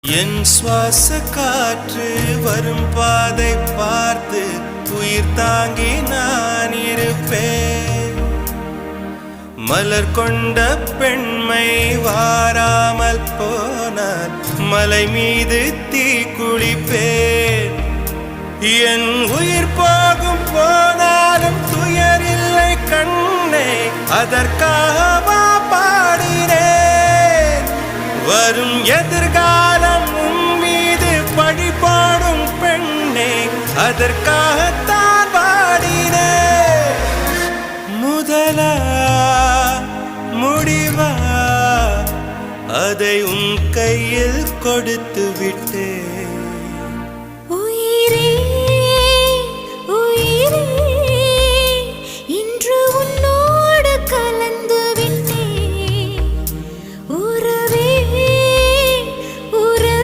என் சுவாச காற்று வரும் பாதை பார்த்து உயிர் தாங்கி நான் இருப்பேன். மலர் கொண்ட பெண்மை வாராமல் போனால் மலை மீது தீ குளிப்பேன். என் உயிர் போகும் போனாலும் துயரில்லை கண்ணே, அதற்காகவா பாடினேன். வரும் எதிர்காலம் உன் மீது பழி போடும் பெண்ணே, அதற்காகத்தான் பாடினேன். முதலா முடிவா அதை உன் கையில் கொடுத்து விட்டேன்.